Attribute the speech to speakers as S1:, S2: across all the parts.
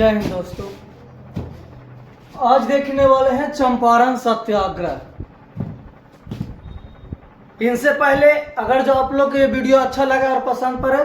S1: जय हिंद दोस्तों। आज देखने वाले हैं चंपारण सत्याग्रह। इनसे पहले अगर जो आप लोग को ये वीडियो अच्छा लगा और पसंद पड़े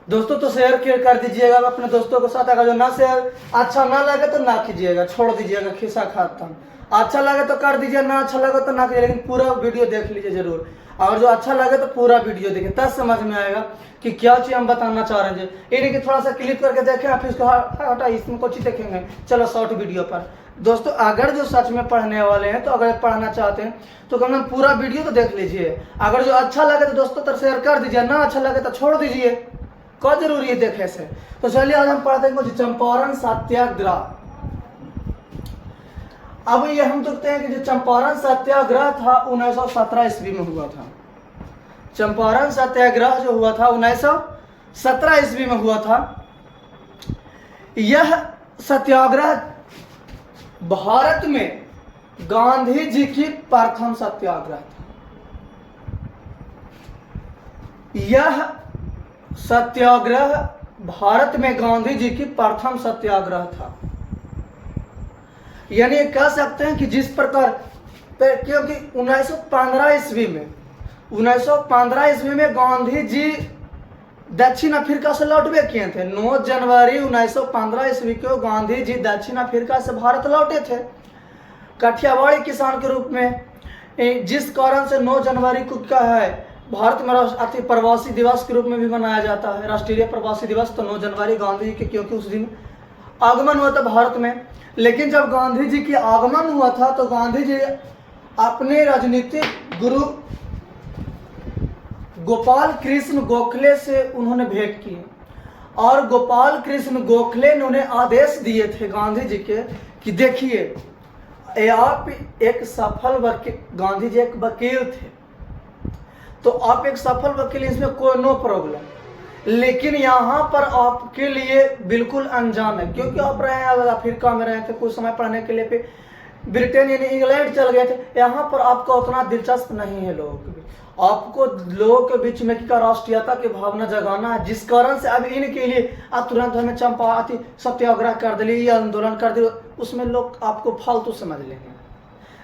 S1: दोस्तों तो शेयर कर दीजिएगा अपने दोस्तों के साथ। अगर जो ना शेयर अच्छा ना लगे तो ना कीजिएगा, छोड़ दीजिएगा, खिस्सा खाता हूँ। अच्छा लगे तो कर दीजिए, ना अच्छा लगे तो ना कीजिए, लेकिन पूरा वीडियो देख लीजिए जरूर। और जो अच्छा लगे तो पूरा वीडियो देखिए, तब समझ में आएगा कि क्या चीज हम बताना चाह रहे हैं। ये नहीं कि थोड़ा सा क्लिक करके देखें आप इसको हटा इसमें कुछ देखेंगे, चलो शॉर्ट वीडियो पर। दोस्तों अगर जो सच में पढ़ने वाले हैं तो अगर पढ़ना चाहते हैं तो कम से कम पूरा वीडियो तो देख लीजिए। अगर जो अच्छा लगे तो दोस्तों तो शेयर कर दीजिए, ना अच्छा लगे तो छोड़ दीजिए, क्या जरूरी है देखे से। तो चलिए आज हम पढ़ते हैं कुछ चंपारण सत्याग्रह। अब ये हम देखते हैं कि जो चंपारण सत्याग्रह था 1917 ईस्वी में हुआ था। चंपारण सत्याग्रह जो हुआ था 1917 ईस्वी में हुआ था। यह सत्याग्रह भारत में गांधी जी की प्रथम सत्याग्रह था। यह सत्याग्रह भारत में गांधी जी की प्रथम सत्याग्रह था। यानी कह सकते हैं कि जिस प्रकार, क्योंकि 1915 ईस्वी में गांधी जी दक्षिण अफ्रीका से लौटवे किए थे। 9 जनवरी 1915 ईस्वी को गांधी जी दक्षिण अफ्रीका से भारत लौटे थे काठियावाड़ी किसान के रूप में। जिस कारण से 9 जनवरी को क्या है भारत में राष्ट्रीय प्रवासी दिवस के रूप में भी मनाया जाता है, राष्ट्रीय प्रवासी दिवस। तो 9 जनवरी गांधी जी के, क्योंकि उस दिन आगमन हुआ था भारत में। लेकिन जब गांधी जी की आगमन हुआ था तो गांधी जी अपने राजनीतिक गुरु गोपाल कृष्ण गोखले से उन्होंने भेंट की और गोपाल कृष्ण गोखले ने उन्हें आदेश दिए थे गांधी जी के कि देखिए आप एक सफल वकील, गांधी जी एक वकील थे तो आप एक सफल वकील, इसमें कोई नो प्रॉब्लम, लेकिन यहाँ पर आपके लिए बिल्कुल अनजान है, क्योंकि आप रहे हैं अफ्रीका में रहे थे कुछ समय पढ़ने के लिए, फिर ब्रिटेन यानी इंग्लैंड चल गए थे। यहाँ पर आपको उतना दिलचस्प नहीं है लोगों के बीच, आपको लोगों के बीच में क्या राष्ट्रीयता की भावना जगाना है, जिस कारण से अब इनके लिए तुरंत हमें चंपारण सत्याग्रह कर दिली, ये आंदोलन कर दिले, उसमें लोग आपको फालतू समझ लेंगे।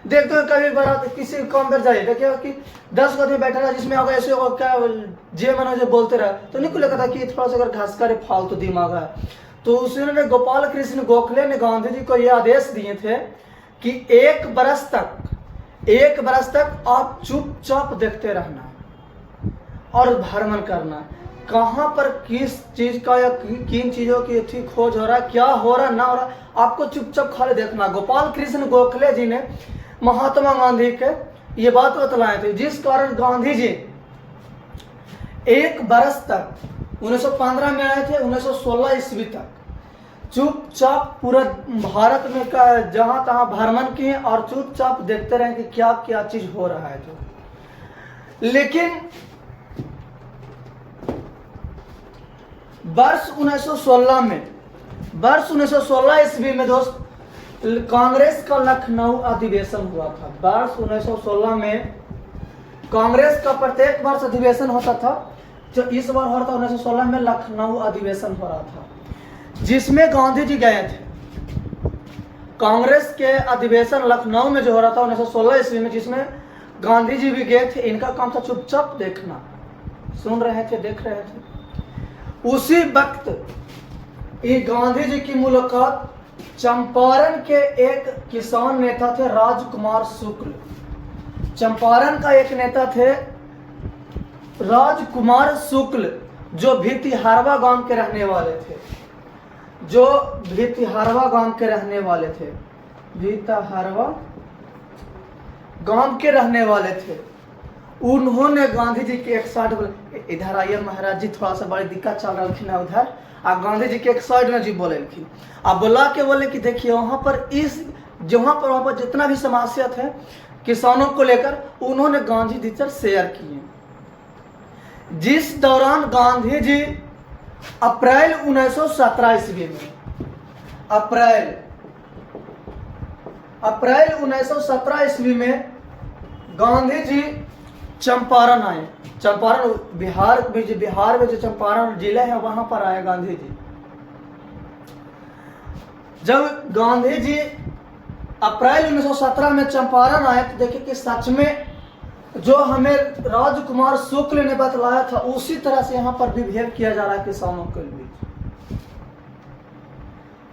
S1: देखते हो कभी बारात किसी काम पर जाइए, देखिए कि 10 आदमी बैठा रहा, जिसमें अगर ऐसे क्या जे मनो जो बोलते रहे तो नहीं लगता था कि थोड़ा सा अगर घास करे फालतू दिमाग है। तो उसने गोपाल कृष्ण गोखले ने गांधी जी को यह आदेश दिए थे कि एक बरस तक आप चुपचाप देखते रहना और भ्रमण करना, कहाँ पर किस चीज का या किन चीजों की थी खोज हो रहा है, क्या हो रहा ना हो रहा, आपको चुपचाप खाली देखना। गोपाल कृष्ण गोखले जी ने महात्मा गांधी के ये बात बतलाए थे, जिस कारण गांधी जी एक बरस तक 1915 में आए थे 1916 ईस्वी तक चुपचाप पूरा भारत में का जहां तहां भ्रमण किए और चुपचाप देखते रहे कि क्या क्या चीज हो रहा है। तो लेकिन वर्ष 1916 ईस्वी में दोस्त कांग्रेस का लखनऊ अधिवेशन हुआ था। वर्ष 1916 में कांग्रेस का प्रत्येक वर्ष अधिवेशन होता था, जो इस बार हो रहा था 1916 में लखनऊ अधिवेशन हो रहा था, जिसमें गांधी जी गए थे। कांग्रेस के अधिवेशन लखनऊ में जो हो रहा था 1916 ईस्वी में, जिसमें गांधी जी भी गए थे। इनका काम था चुपचाप देखना, सुन रहे थे, देख रहे थे। उसी वक्त ये गांधी जी की मुलाकात चंपारण के एक किसान नेता थे राजकुमार शुक्ल। चंपारण का एक नेता थे राजकुमार शुक्ल, जो भितिहारवा गांव के रहने वाले थे, भितिहारवा गांव के रहने वाले थे। उन्होंने गांधी जी के एक साइड, इधर आइए महाराज जी, थोड़ा सा बड़ी दिक्कत चल रही है उधर। आप गांधी जी के एक साइड में जी बोले, आप बोला के बोले कि देखिए वहां पर वहां पर जितना भी समस्या थे किसानों को लेकर, उन्होंने गांधी जी से शेयर किए। जिस दौरान गांधी जी अप्रैल 1917 ईस्वी में अप्रैल 1917 ईस्वी में गांधी जी चंपारण आए। चंपारण बिहार में जो चंपारण जिला है वहां पर आए गांधी जी। जब गांधी जी अप्रैल 1917 में चंपारण आए तो देखिए कि सच में जो हमें राजकुमार शुक्ल ने बतलाया था उसी तरह से यहाँ पर भी बिहेव किया जा रहा है किसानों के बीच।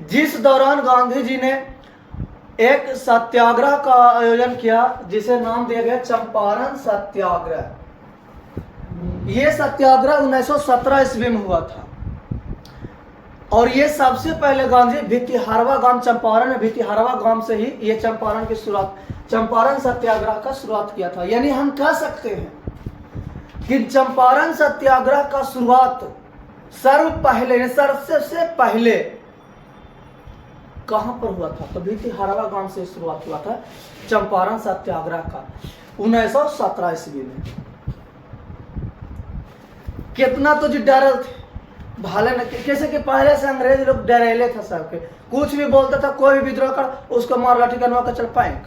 S1: जिस दौरान गांधी जी ने एक सत्याग्रह का आयोजन किया जिसे नाम दिया गया चंपारण सत्याग्रह। ये सत्याग्रह 1917 ईस्वी में हुआ था और ये सबसे पहले गांधी भितिहारवा गांव चंपारण में भितिहारवा गांव से ही ये चंपारण की शुरुआत चंपारण सत्याग्रह का शुरुआत किया था। यानी हम कह सकते हैं कि चंपारण सत्याग्रह का शुरुआत सबसे पहले कहां पर हुआ था? तो भितिहारवा गांव से शुरुआत हुआ था चंपारण सत्याग्रह का 1917 ईस्वी में। कितना तो जो डरल थे भाले न कैसे कि पहले से अंग्रेज लोग डरेले था सबके, कुछ भी बोलता था कोई भी विद्रोह कर उसको मार लाठी करवा कर चल पाएंग।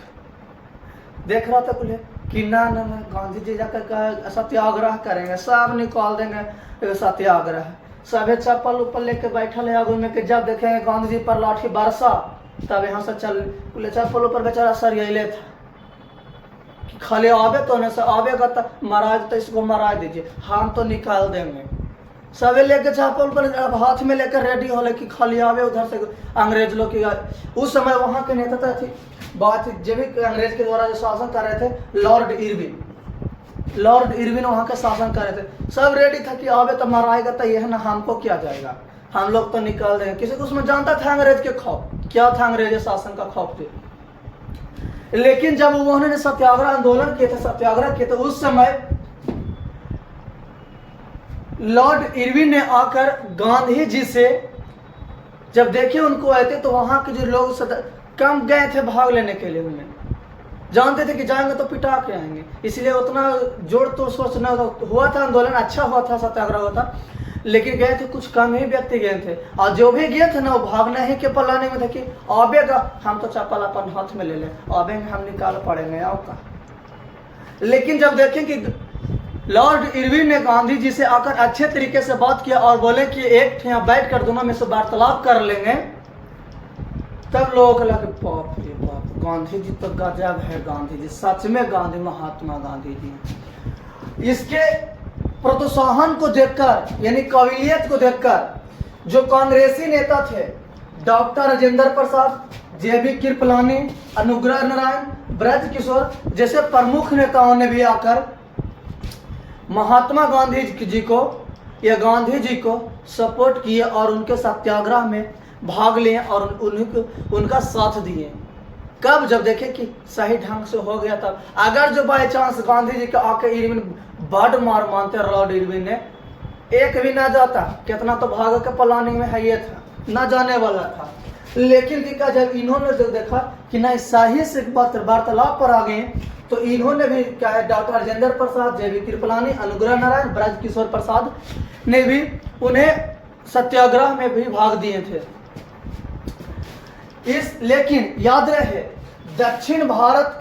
S1: देख रहा था कुल कि ना ना ना गांधी जी जाकर सत्याग्रह करेंगे, सब निकाल देंगे सत्याग्रह। सभी चप्पल ऊपर लेके बैठल है आगू में कि जब देखेंगे गांधी जी पर लाठी बरसा तब यहाँ से चल चप्पल ऊपर बेचारा सरियले था कि खाली आवे तो न से आवेगा तो महाराज तो इसको मरा दीजिए, हम तो निकाल देंगे। सभी लेके चप्पल पर हाथ में लेकर रेडी हो कि खाली आवे उधर से अंग्रेज लोग की। उस समय वहाँ के नेता थे बात जब भी अंग्रेज के द्वारा जो शासन कर रहे थे लॉर्ड इरविन वहाँ के शासन कर रहे थे। सब रेडी था कि आवे तो मराएगा तो यह ना हमको क्या जाएगा, हम लोग तो निकाल देंगे। किसी को उसमें जानता था अंग्रेज के खौफ क्या था, अंग्रेज शासन का खौफ थे। लेकिन जब उन्होंने सत्याग्रह आंदोलन किए थे सत्याग्रह किए थे उस समय लॉर्ड इरविन ने आकर गांधी जी से जब देखे उनको आए थे तो वहां के जो लोग कम गए थे भाग लेने के लिए। उन्हें जानते थे कि जाएंगे तो पिटा के आएंगे, इसलिए उतना जोड़ तोड़ सोच न हुआ था। आंदोलन अच्छा हुआ था, सत्याग्रह हुआ था, लेकिन गए थे कुछ कम ही व्यक्ति गए थे और जो भी गए थे ना वो भागने ही के पलाने में थे कि आवेगा हम तो चप्पल अपन हाथ में ले लें, आवेंगे हम निकाल पड़ेंगे आओ का। लेकिन जब देखें कि लॉर्ड इरविन ने गांधी जी से आकर अच्छे तरीके से बात किया और बोले कि एक यहाँ बैठ कर दोनों में से वार्तालाप कर लेंगे, तब लोगों को लगा बाप रे बाप गांधी जी तो गजब है, गांधी जी सच में गांधी महात्मा गांधी जी। इसके प्रोत्साहन को देखकर यानी काबिलियत को देखकर जो कांग्रेसी नेता थे डॉक्टर राजेंद्र प्रसाद, जेबी कृपलानी, अनुग्रह नारायण, ब्रज किशोर जैसे प्रमुख नेताओं ने भी आकर महात्मा गांधी जी को या गांधी जी को सपोर्ट किए और उनके सत्याग्रह में भाग लिए और उनका साथ दिए। कब? जब देखे कि सही ढंग से हो गया तब। अगर जो बाई चांस गांधी जी के आके इरविन बड़ मार मानते लॉर्ड इरविन ने, एक भी ना जाता, कितना तो भाग के प्लानिंग में है ये था, ना जाने वाला था। लेकिन देखा जब इन्होंने जो देखा कि नहीं सही से वार्तालाप पर आ गए तो इन्होंने भी क्या है डॉक्टर राजेंद्र प्रसाद, जेबी कृपलानी, अनुग्रह नारायण, ब्रज किशोर प्रसाद ने भी उन्हें सत्याग्रह में भी भाग दिए थे। लेकिन याद रहे दक्षिण भारत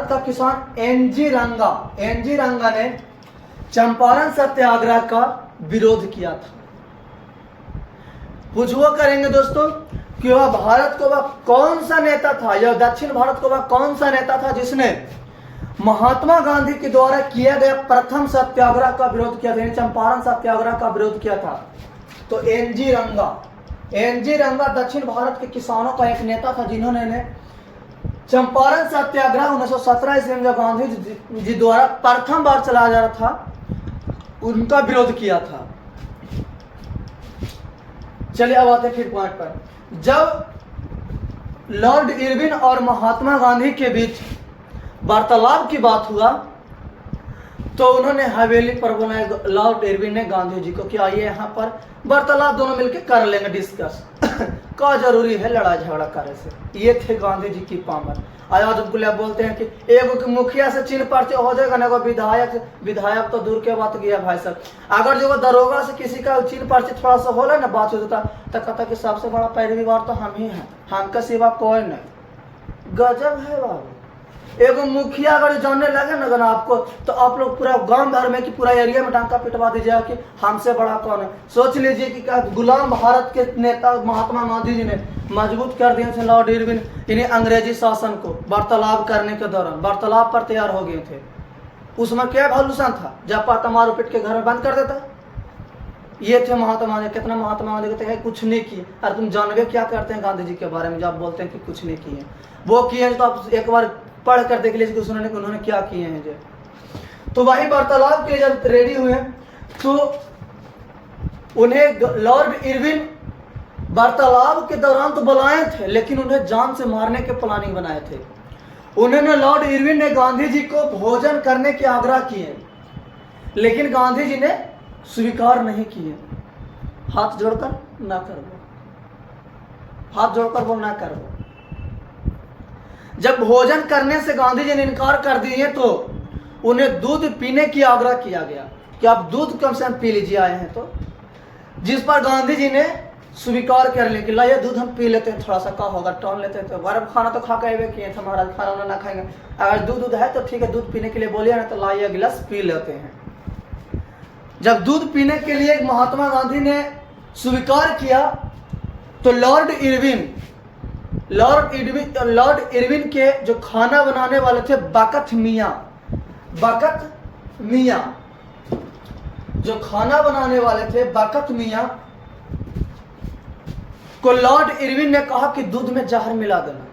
S1: का किसान एनजी रंगा ने चंपारण सत्याग्रह का विरोध किया था। पूछो करेंगे दोस्तों कि वह भारत को वह कौन सा नेता था या दक्षिण भारत को वह कौन सा नेता था जिसने महात्मा गांधी के द्वारा किया गया प्रथम सत्याग्रह का विरोध किया था, चंपारण सत्याग्रह का विरोध किया था। तो एनजी रंगा दक्षिण भारत के किसानों का एक नेता था जिन्होंने चंपारण सत्याग्रह 1917 ईस्वी में गांधी जी द्वारा प्रथम बार चलाया जा रहा था उनका विरोध किया था। चलिए अब आते हैं फिर पॉइंट पर। जब लॉर्ड इरविन और महात्मा गांधी के बीच वार्तालाप की बात हुआ तो उन्होंने हवेली पर बुलाया लॉर्ड इरविन ने गांधी जी को कि आइए यहाँ पर वार्तालाप दोनों मिलकर कर लेंगे डिस्कस का जरूरी है लड़ाई झगड़ा करे से। ये थे गांधी जी की पावर। आज गुलाब बोलते हैं कि एक मुखिया से चिन्ह पर्चे हो जाएगा ना, विधायक तो दूर के बात गया भाई साहब। अगर जो दरोगा से किसी का चिन्ह पर्चे थोड़ा सा हो ना बात होता तो कहता कि सबसे बड़ा पैरवीवार तो हम ही हैं, हमका सिवा कोई नहीं। गजब है बाबू। एगो मुखिया अगर जानने लगे ना अगर आपको, तो आप लोग पूरा गांव भर में कि पूरा एरिया में डांका पिटवा दीजिएगा कि हमसे बड़ा कौन है। सोच लीजिए कि क्या गुलाम भारत के नेता महात्मा गांधी जी ने मजबूत कर दिए थे लॉर्ड इरविन इन्हें अंग्रेजी शासन को वार्तालाप करने के दौरान, वार्तालाप पर तैयार हो गए थे। उसमें क्या वॉल्यूशन था, जब पाता मारो पिट के घर में बंद कर देता। ये थे महात्मा गांधी। कितना महात्मा गांधी कहते हैं कुछ नहीं किए। अरे तुम जानवे क्या करते हैं गांधी जी के बारे में जब बोलते हैं कि कुछ नहीं किए, वो किए हैं तो आप एक बार पढ़ कर देख लीजिए कि उन्होंने क्या किए हैं जो। तो वही वार्तालाप के लिए जब रेडी हुए तो उन्हें लॉर्ड इरविन वार्तालाप के दौरान तो बुलाए थे, लेकिन उन्हें जान से मारने के प्लानिंग बनाए थे। उन्होंने लॉर्ड इरविन ने गांधी जी को भोजन करने के आग्रह किए, लेकिन गांधी जी ने स्वीकार नहीं किए। हाथ जोड़कर ना करो, हाथ जोड़कर वो ना करो। जब भोजन करने से गांधी जी ने इनकार कर दिए तो उन्हें दूध पीने की आग्रह किया गया कि आप दूध कम से कम पी लीजिए आए हैं तो, जिस पर गांधी जी ने स्वीकार कर लिया कि लाइए दूध हम पी लेते हैं, थोड़ा सा क्या होगा, टॉन लेते हैं। तो गरम खाना तो खा के किए थे महाराज, खाना ना खाएंगे, अगर दूध है तो ठीक है दूध पीने के लिए बोलिए ना, तो लाइए गिलास पी लेते हैं। जब दूध पीने के लिए महात्मा गांधी ने स्वीकार किया तो लॉर्ड इरविन के जो खाना बनाने वाले थे बकत मियां जो खाना बनाने वाले थे बकत मियां को लॉर्ड इरविन ने कहा कि दूध में जहर मिला देना,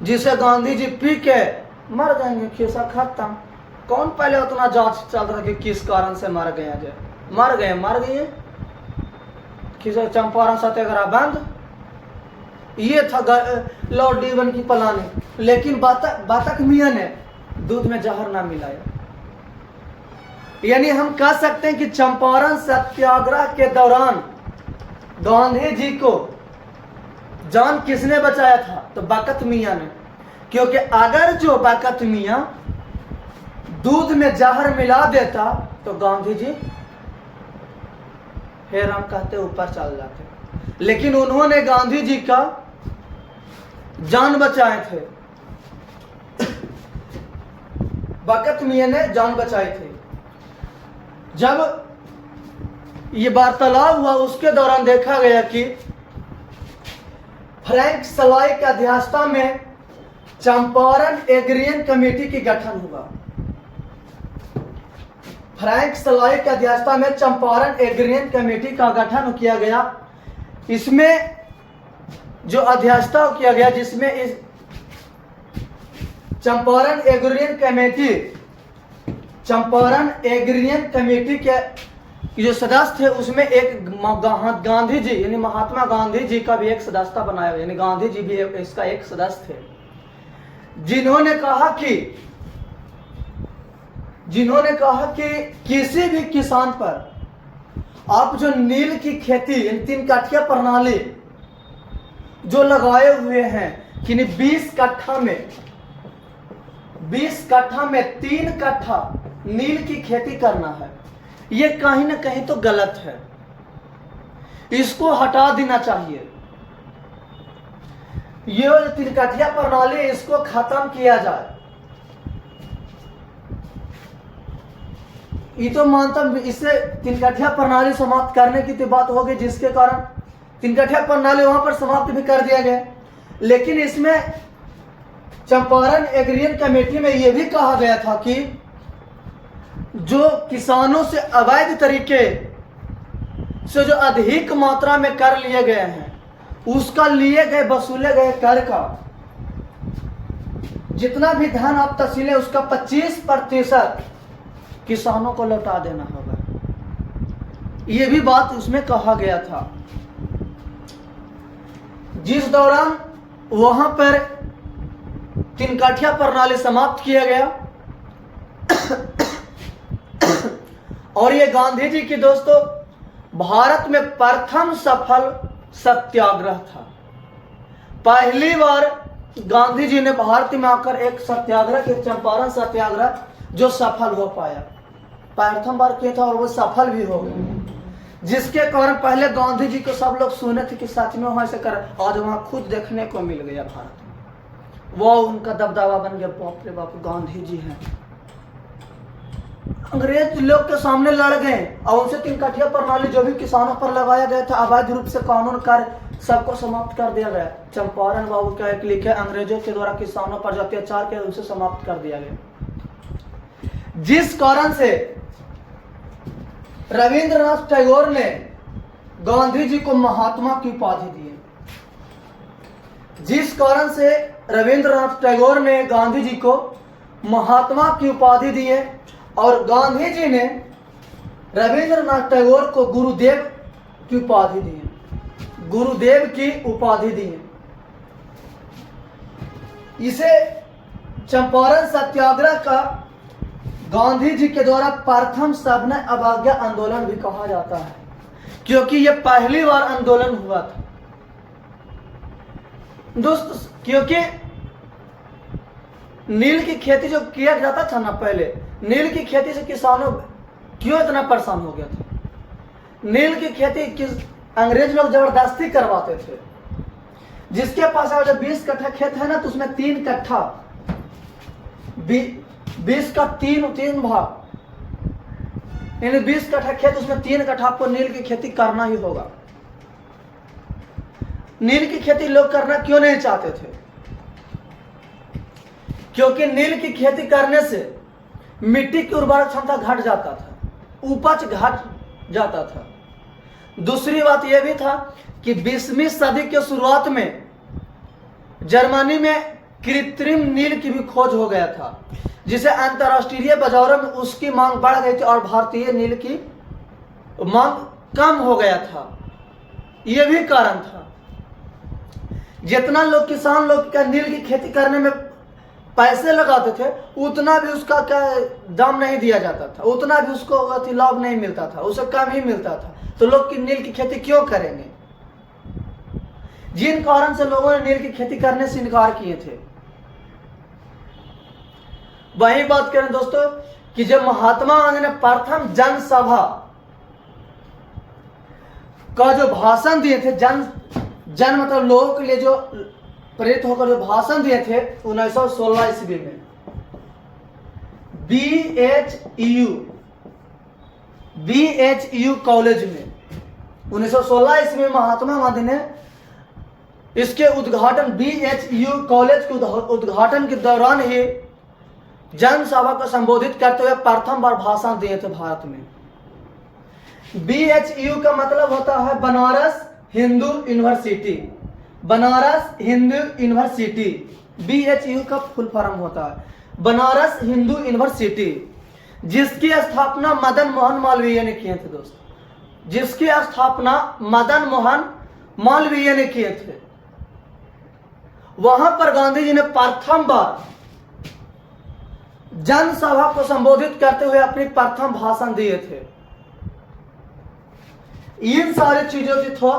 S1: जिसे गांधी जी पी के मर जाएंगे। खिस्सा खत्म। कौन पहले उतना जांच चल रहा कि किस कारण से मर गए, मर गए खिस्सा। चंपारण सत्याग्रह बंद, ये था लॉर्ड इरविन की प्लानिंग, लेकिन बकत मियां ने दूध में जहर ना मिलाया। यानी हम कह सकते हैं कि चंपारण सत्याग्रह के दौरान गांधी जी को जान किसने बचाया था, तो बकत मियां ने। क्योंकि अगर जो बकत मियां दूध में जहर मिला देता तो गांधी जी हे राम कहते ऊपर चल जाते, लेकिन उन्होंने गांधी जी का जान बचाए थे। बकत मियां ने जान बचाई थी। जब ये वार्तालाप हुआ उसके दौरान देखा गया कि फ्रैंक सलाई की अध्यक्षता में चंपारण एग्रीन कमेटी की गठन हुआ। फ्रैंक सलाई की अध्यक्षता में चंपारण एग्रीन कमेटी का गठन किया गया। इसमें जो अध्यक्षता किया गया, जिसमें इस चंपारण एग्रीन कमेटी के जो सदस्य थे उसमें एक गांधी जी यानी महात्मा गांधी जी का भी एक सदस्यता बनाया गया, यानी गांधी जी भी इसका एक सदस्य थे, जिन्होंने कहा कि किसी भी किसान पर आप जो नील की खेती यानी 3 कट्ठा प्रणाली जो लगाए हुए हैं कि 20 कट्ठा में 3 कट्ठा नील की खेती करना है, ये कहीं ना कहीं तो गलत है, इसको हटा देना चाहिए। ये 3 कट्ठा प्रणाली इसको खत्म किया जाए। ये तो मानता इससे 3 कट्ठा प्रणाली समाप्त करने की तो बात होगी, जिसके कारण 3 कट्ठा प्रणाली वहां पर समाप्त भी कर दिया गया। लेकिन इसमें चंपारण एग्रीन कमेटी में यह भी कहा गया था कि जो किसानों से अवैध तरीके से जो अधिक मात्रा में कर लिए गए हैं, उसका वसूले गए कर का जितना भी धन आप तहसीलें उसका 25% किसानों को लौटा देना होगा। यह भी बात उसमें कहा गया था। जिस दौरान वहां पर 3 कट्ठा प्रणाली समाप्त किया गया और ये गांधी जी की दोस्तों भारत में प्रथम सफल सत्याग्रह था। पहली बार गांधी जी ने भारत में आकर एक सत्याग्रह, एक चंपारण सत्याग्रह जो सफल हो पाया, प्रथम बार किया था और वो सफल भी हो गया, जिसके कारण पहले गांधी जी को सब लोग सुने थे कि सच में वहां से कर, आज वहां खुद देखने को मिल गया भारत में। वो उनका दबदबा बन गया, बाप रे बाप गांधी जी हैं। अंग्रेज लोग के सामने लड़ गए और उनसे 3 कठिया प्रणाली जो भी किसानों पर लगाया गया था अवैध रूप से कानून कार्य सबको समाप्त कर दिया गया। चंपारण बाबू का एक लिखे, अंग्रेजों के द्वारा किसानों पर जो अत्याचार किया उनसे समाप्त कर दिया गया। जिस कारण से रविंद्रनाथ टैगोर ने गांधी जी को महात्मा की उपाधि दी है, जिस कारण से रविंद्रनाथ टैगोर ने गांधी जी को महात्मा की उपाधि दी है और गांधी जी ने रविंद्रनाथ टैगोर को गुरुदेव की उपाधि दी है, गुरुदेव की उपाधि दी है। इसे चंपारण सत्याग्रह का गांधी जी के द्वारा प्रथम सविनय अवज्ञा आंदोलन भी कहा जाता है, क्योंकि यह पहली बार आंदोलन हुआ था दोस्त। क्योंकि नील की खेती जो किया जाता था ना पहले, नील की खेती से किसानों क्यों इतना परेशान हो गया था? नील की खेती किस अंग्रेज लोग जबरदस्ती करवाते थे। जिसके पास अगर 20 कट्ठा खेत है ना तो उसमें 3 कट्ठा 20 का 3 भाग, यानी 20 कट्ठा खेत उसमें 3 कट्ठा आपको नील की खेती करना ही होगा। नील की खेती लोग करना क्यों नहीं चाहते थे? क्योंकि नील की खेती करने से मिट्टी की उर्वरक क्षमता घट जाता था, उपज घट जाता था। दूसरी बात यह भी था कि 20वीं सदी के शुरुआत में जर्मनी में कृत्रिम नील की भी खोज हो गया था, जिसे अंतर्राष्ट्रीय बाजारों में उसकी मांग बढ़ गई थी और भारतीय नील की मांग कम हो गया था। यह भी कारण था। जितना लोग किसान लोग का नील की खेती करने में पैसे लगाते थे उतना भी उसका क्या दाम नहीं दिया जाता था, उतना भी उसको लाभ नहीं मिलता था, उसे कम ही मिलता था। तो लोग की नील की खेती क्यों करेंगे? जिन कारण से लोगों ने नील की खेती करने से इनकार किए थे। वही बात करें दोस्तों कि जब महात्मा गांधी ने प्रथम जनसभा का जो भाषण दिए थे, जन मतलब लोगों के लिए जो प्रेरित होकर जो भाषण दिए थे 1916 ईस्वी में BHU कॉलेज में 1916 ईस्वी में महात्मा गांधी ने इसके उद्घाटन BHU कॉलेज के उद्घाटन के दौरान ही जनसभा को संबोधित करते हुए प्रथम बार भाषण दिए थे भारत में। BHU का मतलब होता है Banaras Hindu university, Banaras Hindu university. BHU का फुल फॉर्म होता है बनारस हिंदू यूनिवर्सिटी, जिसकी स्थापना मदन मोहन मालवीय ने किए थे दोस्तों, जिसकी स्थापना मदन मोहन मालवीय ने किए थे। वहां पर गांधी जी ने प्रथम बार जनसभा को संबोधित करते हुए अपनी प्रथम भाषण दिए थे। इन सारी चीजों से था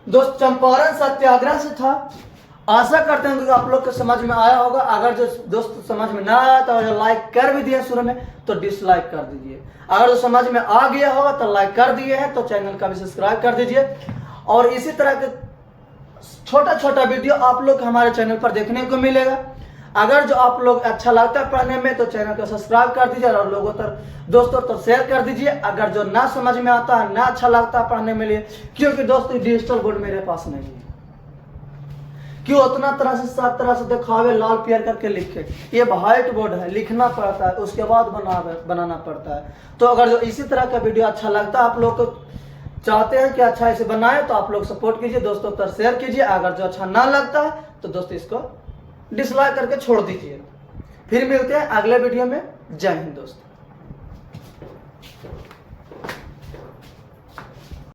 S1: दोस्त चंपारण सत्याग्रह से था। आशा करते हैं कि आप लोग को समझ में आया होगा। अगर जो दोस्त समझ में ना आया तो जो लाइक कर भी दिए शुरू में तो डिसलाइक कर दीजिए। अगर जो समझ में आ गया होगा तो लाइक कर दिए हैं तो चैनल का भी सब्सक्राइब कर दीजिए। और इसी तरह के छोटा छोटा वीडियो आप लोग हमारे चैनल पर देखने को मिलेगा। अगर जो आप लोग अच्छा लगता है पढ़ने में तो चैनल को सब्सक्राइब कर दीजिए और लोगों तक दोस्तों तो शेयर कर दीजिए। अगर जो ना समझ में आता है ना अच्छा लगता है पढ़ने में लिए, क्योंकि दोस्तों डिजिटल बोर्ड मेरे पास नहीं है, क्यों उतना तरह से सब तरह से दिखावे लाल पियर करके लिखे। ये व्हाइट बोर्ड है, लिखना पड़ता है उसके बाद बनाना पड़ता है। तो अगर जो इसी तरह का वीडियो अच्छा लगता है आप लोग को चाहते हैं कि अच्छा ऐसे बनाए तो आप लोग सपोर्ट कीजिए, दोस्तों तक शेयर कीजिए। अगर जो अच्छा ना लगता है तो दोस्तों इसको डिसलाइक करके छोड़ दीजिए। फिर मिलते हैं अगले वीडियो में। जय हिंद दोस्तों।